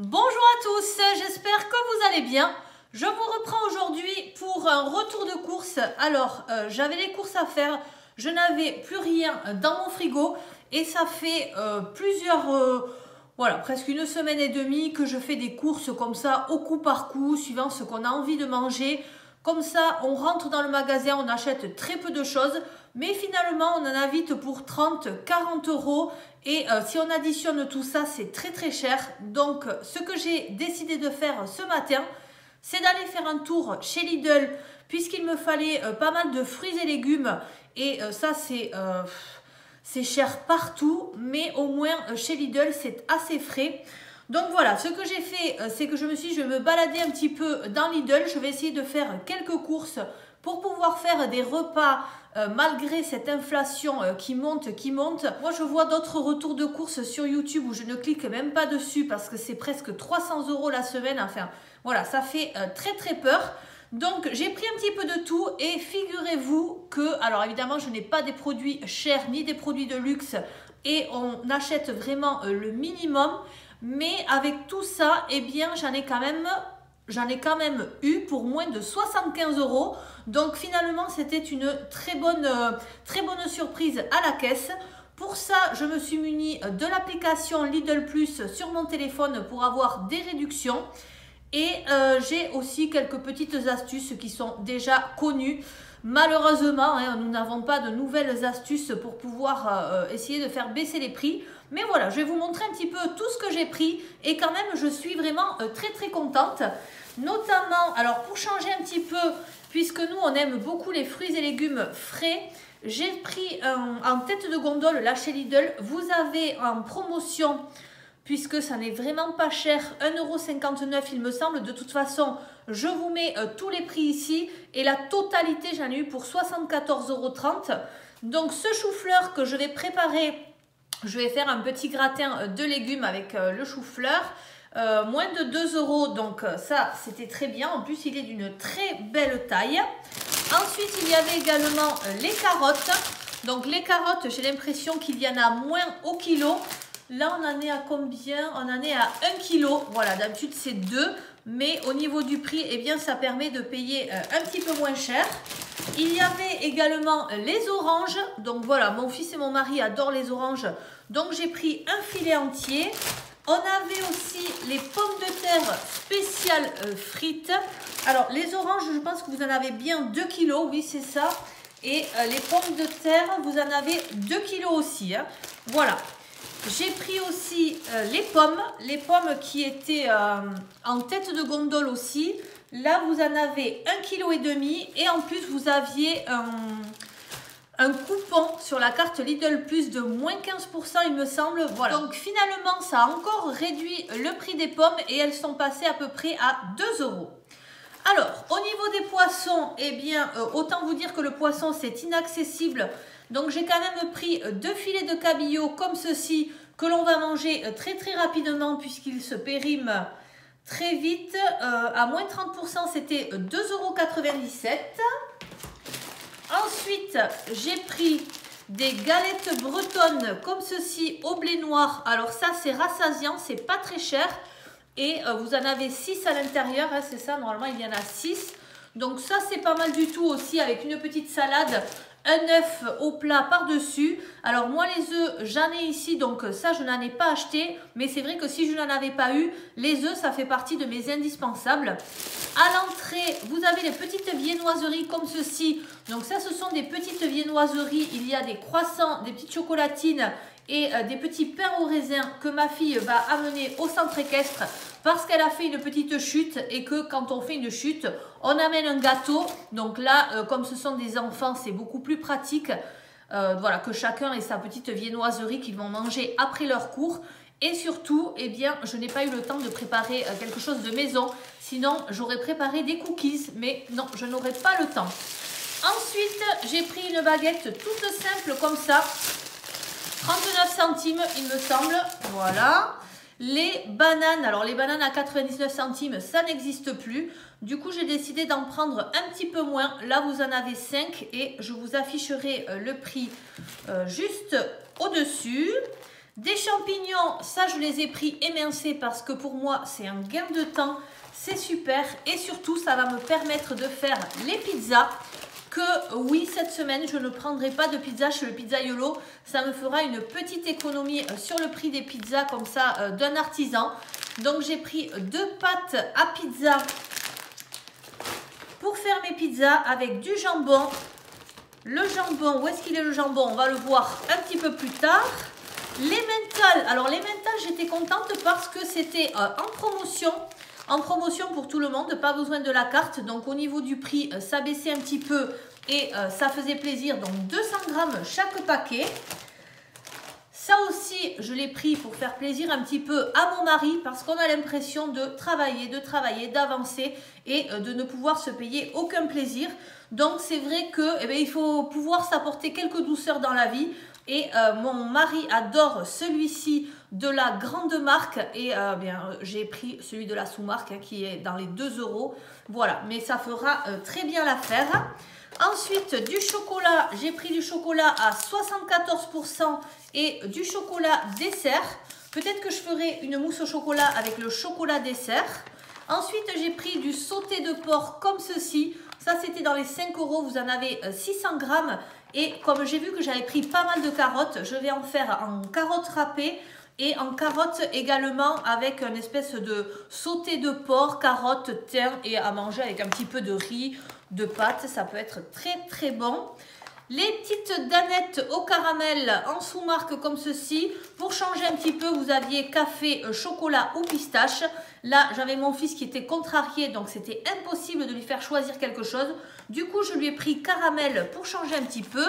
Bonjour à tous, j'espère que vous allez bien. Je vous reprends aujourd'hui pour un retour de course. Alors, j'avais les courses à faire, je n'avais plus rien dans mon frigo et ça fait presque une semaine et demie que je fais des courses comme ça au coup par coup, suivant ce qu'on a envie de manger. Comme ça, on rentre dans le magasin, on achète très peu de choses, mais finalement, on en a vite pour 30-40 euros. Et si on additionne tout ça, c'est très très cher. Donc, ce que j'ai décidé de faire ce matin, c'est d'aller faire un tour chez Lidl, puisqu'il me fallait pas mal de fruits et légumes. Et ça, c'est cher partout, mais au moins chez Lidl, c'est assez frais. Donc voilà, ce que j'ai fait, c'est que je me suis dit, je vais me balader un petit peu dans Lidl. Je vais essayer de faire quelques courses pour pouvoir faire des repas malgré cette inflation qui monte. Moi, je vois d'autres retours de courses sur YouTube où je ne clique même pas dessus parce que c'est presque 300 euros la semaine. Enfin, voilà, ça fait très très peur. Donc, j'ai pris un petit peu de tout et figurez-vous que, alors évidemment, je n'ai pas des produits chers ni des produits de luxe et on achète vraiment le minimum. Mais avec tout ça, eh bien, j'en ai quand même eu pour moins de 75 euros. Donc finalement, c'était une très bonne surprise à la caisse. Pour ça, je me suis munie de l'application Lidl Plus sur mon téléphone pour avoir des réductions. Et j'ai aussi quelques petites astuces qui sont déjà connues. Malheureusement, nous n'avons pas de nouvelles astuces pour pouvoir essayer de faire baisser les prix. Mais voilà, je vais vous montrer un petit peu tout ce que j'ai pris. Et quand même, je suis vraiment très très contente. Notamment, alors pour changer un petit peu, puisque nous, on aime beaucoup les fruits et légumes frais, j'ai pris en tête de gondole, là chez Lidl, vous avez en promotion, puisque ça n'est vraiment pas cher, 1,59 € il me semble. De toute façon, je vous mets tous les prix ici et la totalité, j'en ai eu pour 74,30 €. Donc ce chou-fleur que je vais préparer, je vais faire un petit gratin de légumes avec le chou-fleur. Moins de 2 €, donc ça c'était très bien. En plus, il est d'une très belle taille. Ensuite, il y avait également les carottes. Donc les carottes, j'ai l'impression qu'il y en a moins au kilo. Là, on en est à combien? On en est à 1 kg. Voilà, d'habitude, c'est 2. Mais au niveau du prix, eh bien, ça permet de payer un petit peu moins cher. Il y avait également les oranges. Donc voilà, mon fils et mon mari adorent les oranges. Donc, j'ai pris un filet entier. On avait aussi les pommes de terre spéciales frites. Alors, les oranges, je pense que vous en avez bien 2 kg. Oui, c'est ça. Et les pommes de terre, vous en avez 2 kg aussi. Voilà. J'ai pris aussi les pommes qui étaient en tête de gondole aussi. Là, vous en avez 1,5 kg et en plus, vous aviez un coupon sur la carte Lidl Plus de moins 15%, il me semble. Voilà. Donc finalement, ça a encore réduit le prix des pommes et elles sont passées à peu près à 2 €. Alors, au niveau des poissons, eh bien, autant vous dire que le poisson, c'est inaccessible. Donc, j'ai quand même pris 2 filets de cabillaud comme ceci, que l'on va manger très très rapidement puisqu'ils se périment très vite. À moins 30%, c'était 2,97 €. Ensuite, j'ai pris des galettes bretonnes comme ceci au blé noir. Alors ça, c'est rassasiant, c'est pas très cher. Et vous en avez 6 à l'intérieur, c'est ça, normalement il y en a 6. Donc ça, c'est pas mal du tout aussi avec une petite salade. Un œuf au plat par-dessus. Alors moi les œufs j'en ai ici, donc ça je n'en ai pas acheté. Mais c'est vrai que si je n'en avais pas eu, les œufs ça fait partie de mes indispensables. À l'entrée, vous avez les petites viennoiseries comme ceci. Donc ça ce sont des petites viennoiseries. Il y a des croissants, des petites chocolatines et des petits pains au raisin que ma fille va amener au centre équestre parce qu'elle a fait une petite chute et que quand on fait une chute, on amène un gâteau. Donc là, comme ce sont des enfants, c'est beaucoup plus pratique. Voilà, que chacun ait sa petite viennoiserie qu'ils vont manger après leur cours. Et surtout, eh bien, je n'ai pas eu le temps de préparer quelque chose de maison. Sinon, j'aurais préparé des cookies, mais non, je n'aurais pas le temps. Ensuite, j'ai pris une baguette toute simple comme ça. 39 centimes, il me semble. Voilà. Les bananes, alors les bananes à 99 centimes, ça n'existe plus. Du coup, j'ai décidé d'en prendre un petit peu moins. Là, vous en avez 5 et je vous afficherai le prix juste au-dessus. Des champignons, ça je les ai pris émincés parce que pour moi c'est un gain de temps, c'est super et surtout ça va me permettre de faire les pizzas que oui cette semaine je ne prendrai pas de pizza chez le Pizzaiolo, ça me fera une petite économie sur le prix des pizzas comme ça d'un artisan. Donc j'ai pris 2 pâtes à pizza pour faire mes pizzas avec du jambon. Le jambon, où est-ce qu'il est le jambon? On va le voir un petit peu plus tard. L'emmental, alors l'emmental j'étais contente parce que c'était en promotion pour tout le monde, pas besoin de la carte, donc au niveau du prix ça baissait un petit peu et ça faisait plaisir, donc 200 grammes chaque paquet. Ça aussi je l'ai pris pour faire plaisir un petit peu à mon mari parce qu'on a l'impression de travailler, d'avancer et de ne pouvoir se payer aucun plaisir. Donc c'est vrai que il faut pouvoir s'apporter quelques douceurs dans la vie. Et mon mari adore celui-ci de la grande marque et j'ai pris celui de la sous-marque hein, qui est dans les 2 €. Voilà, mais ça fera très bien l'affaire. Ensuite, du chocolat, j'ai pris du chocolat à 74% et du chocolat dessert. Peut-être que je ferai une mousse au chocolat avec le chocolat dessert. Ensuite, j'ai pris du sauté de porc comme ceci. Ça, c'était dans les 5 €. Vous en avez 600 grammes. Et comme j'ai vu que j'avais pris pas mal de carottes, je vais en faire en carottes râpées et en carottes également avec une espèce de sauté de porc, carottes, thym et à manger avec un petit peu de riz, de pâtes. Ça peut être très très bon. Les petites danettes au caramel en sous-marque comme ceci. Pour changer un petit peu, vous aviez café, chocolat ou pistache. Là, j'avais mon fils qui était contrarié, donc c'était impossible de lui faire choisir quelque chose. Du coup, je lui ai pris caramel pour changer un petit peu.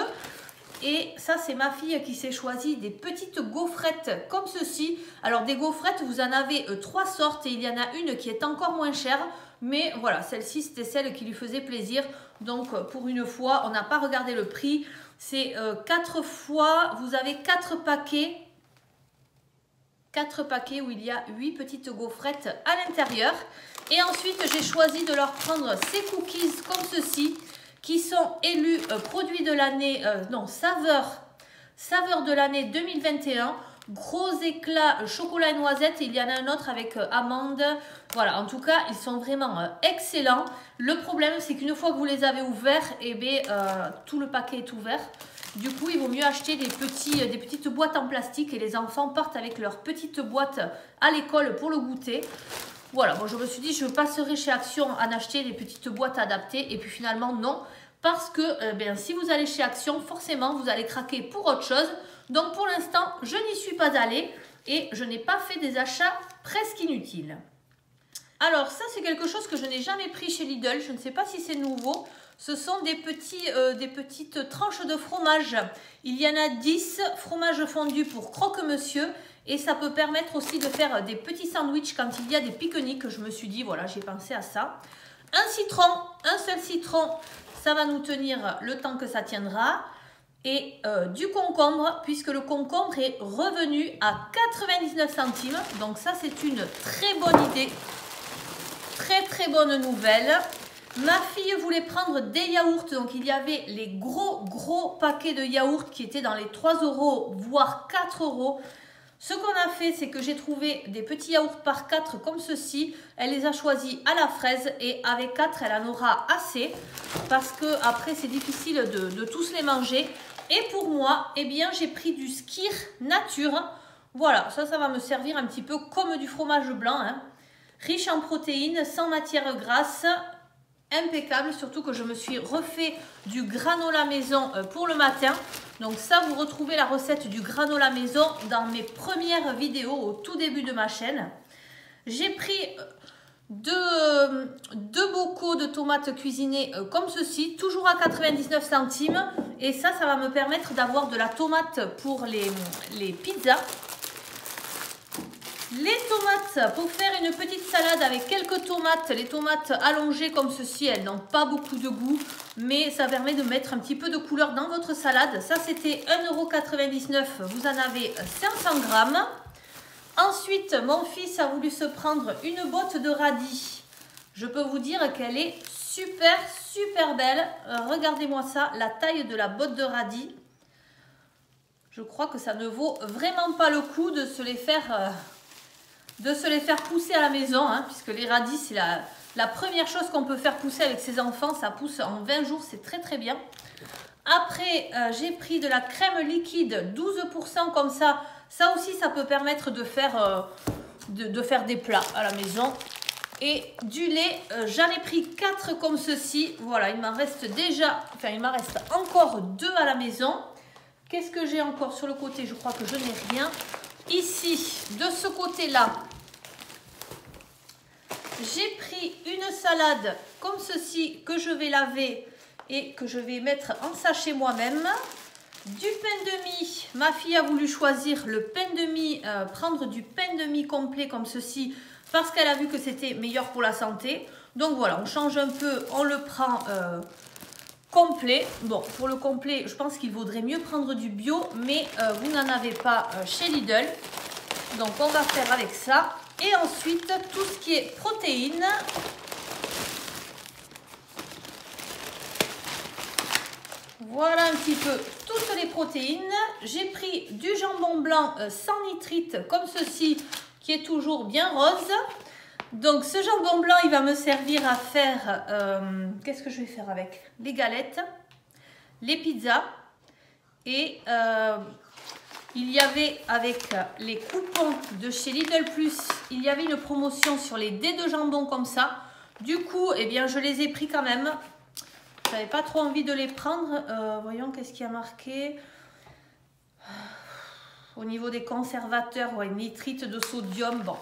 Et ça, c'est ma fille qui s'est choisie des petites gaufrettes comme ceci. Alors, des gaufrettes, vous en avez 3 sortes et il y en a une qui est encore moins chère. Mais voilà, celle-ci, c'était celle qui lui faisait plaisir. Donc, pour une fois, on n'a pas regardé le prix. C'est 4 fois, vous avez 4 paquets. 4 paquets où il y a 8 petites gaufrettes à l'intérieur. Et ensuite, j'ai choisi de leur prendre ces cookies comme ceci, qui sont élus produits de l'année, saveur de l'année 2021. Gros éclat chocolat et noisette. Il y en a un autre avec amande. Voilà, en tout cas, ils sont vraiment excellents. Le problème, c'est qu'une fois que vous les avez ouverts, tout le paquet est ouvert. Du coup, il vaut mieux acheter des petites boîtes en plastique et les enfants partent avec leurs petites boîtes à l'école pour le goûter. Voilà, moi je me suis dit je passerai chez Action en acheter des petites boîtes adaptées et puis finalement non. Parce que si vous allez chez Action, forcément vous allez craquer pour autre chose. Donc pour l'instant, je n'y suis pas allée et je n'ai pas fait des achats presque inutiles. Alors ça c'est quelque chose que je n'ai jamais pris chez Lidl, je ne sais pas si c'est nouveau. Ce sont des petites tranches de fromage. Il y en a 10, fromage fondu pour croque-monsieur. Et ça peut permettre aussi de faire des petits sandwichs quand il y a des pique-niques. Je me suis dit, voilà, j'ai pensé à ça. Un citron, un seul citron, ça va nous tenir le temps que ça tiendra. Et du concombre, puisque le concombre est revenu à 99 centimes. Donc ça, c'est une très bonne idée. Très très bonne nouvelle. Ma fille voulait prendre des yaourts, donc il y avait les gros paquets de yaourts qui étaient dans les 3 €, voire 4 €. Ce qu'on a fait, c'est que j'ai trouvé des petits yaourts par 4 comme ceci. Elle les a choisis à la fraise et avec 4, elle en aura assez parce que après c'est difficile de tous les manger. Et pour moi, j'ai pris du Skyr nature. Voilà, ça va me servir un petit peu comme du fromage blanc, hein. Riche en protéines, sans matière grasse. Impeccable, surtout que je me suis refait du granola maison pour le matin. Donc ça, vous retrouvez la recette du granola maison dans mes premières vidéos au tout début de ma chaîne. J'ai pris deux bocaux de tomates cuisinées comme ceci, toujours à 99 centimes. Et ça va me permettre d'avoir de la tomate pour les pizzas. Les tomates, pour faire une petite salade avec quelques tomates, les tomates allongées comme ceci, elles n'ont pas beaucoup de goût, mais ça permet de mettre un petit peu de couleur dans votre salade. Ça, c'était 1,99 €, vous en avez 500 grammes. Ensuite, mon fils a voulu se prendre une botte de radis. Je peux vous dire qu'elle est super belle. Regardez-moi ça, la taille de la botte de radis. Je crois que ça ne vaut vraiment pas le coup de se les faire pousser à la maison, hein, puisque les radis, c'est la première chose qu'on peut faire pousser avec ses enfants. Ça pousse en 20 jours, c'est très très bien. Après, j'ai pris de la crème liquide, 12% comme ça. Ça aussi, ça peut permettre de faire des plats à la maison. Et du lait, j'en ai pris 4 comme ceci. Voilà, il m'en reste encore 2 à la maison. Qu'est-ce que j'ai encore sur le côté? Je crois que je n'ai rien. Ici, de ce côté-là, j'ai pris une salade comme ceci que je vais laver et que je vais mettre en sachet moi-même. Du pain de mie, ma fille a voulu choisir le pain de mie, prendre du pain de mie complet comme ceci parce qu'elle a vu que c'était meilleur pour la santé. Donc voilà, on change un peu, on le prend complet. Bon, pour le complet, je pense qu'il vaudrait mieux prendre du bio, mais vous n'en avez pas chez Lidl. Donc on va faire avec ça. Et ensuite, tout ce qui est protéines. Voilà un petit peu toutes les protéines. J'ai pris du jambon blanc sans nitrite comme ceci, qui est toujours bien rose. Donc ce jambon blanc, il va me servir à faire, qu'est-ce que je vais faire avec? Les galettes, les pizzas. Et il y avait avec les coupons de chez Lidl Plus, il y avait une promotion sur les dés de jambon comme ça. Du coup, eh bien, je les ai pris quand même. Je n'avais pas trop envie de les prendre. Voyons qu'est-ce qu'il y a marqué. Au niveau des conservateurs, ouais, nitrite de sodium. Bon,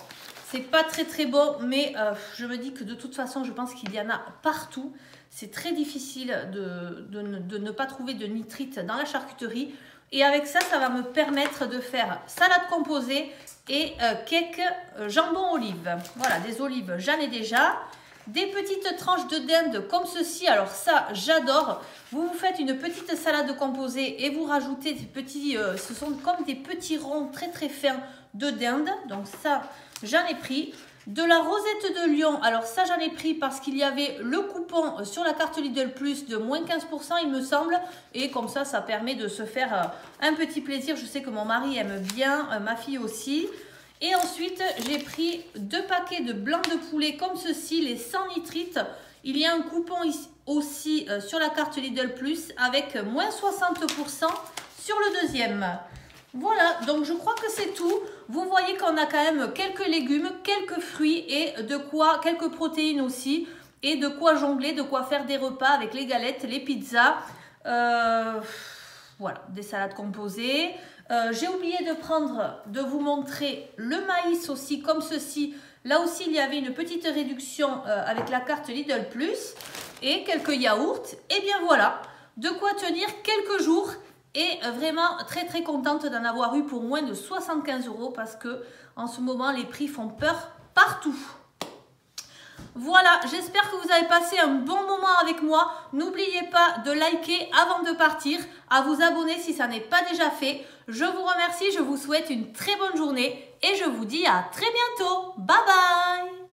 c'est pas très très bon, mais je me dis que de toute façon, je pense qu'il y en a partout. C'est très difficile de ne pas trouver de nitrite dans la charcuterie. Et avec ça, ça va me permettre de faire salade composée et cake jambon olive. Voilà, des olives, j'en ai déjà. Des petites tranches de dinde comme ceci, alors ça j'adore. Vous vous faites une petite salade composée et vous rajoutez des petits, ce sont comme des petits ronds très très fins de dinde. Donc ça j'en ai pris. De la rosette de Lyon, alors ça j'en ai pris parce qu'il y avait le coupon sur la carte Lidl Plus de moins 15% il me semble. Et comme ça, ça permet de se faire un petit plaisir. Je sais que mon mari aime bien, ma fille aussi. Et ensuite, j'ai pris 2 paquets de blanc de poulet comme ceci, les sans nitrite. Il y a un coupon ici aussi sur la carte Lidl Plus avec moins 60% sur le deuxième. Voilà, donc je crois que c'est tout. Vous voyez qu'on a quand même quelques légumes, quelques fruits et quelques protéines aussi. Et de quoi jongler, de quoi faire des repas avec les galettes, les pizzas. Voilà, des salades composées. J'ai oublié de vous montrer le maïs aussi, comme ceci. Là aussi, il y avait une petite réduction avec la carte Lidl Plus et quelques yaourts. Et bien voilà, de quoi tenir quelques jours. Et vraiment très très contente d'en avoir eu pour moins de 75 € parce que en ce moment, les prix font peur partout. Voilà, j'espère que vous avez passé un bon moment avec moi. N'oubliez pas de liker avant de partir, à vous abonner si ça n'est pas déjà fait. Je vous remercie, je vous souhaite une très bonne journée et je vous dis à très bientôt. Bye bye!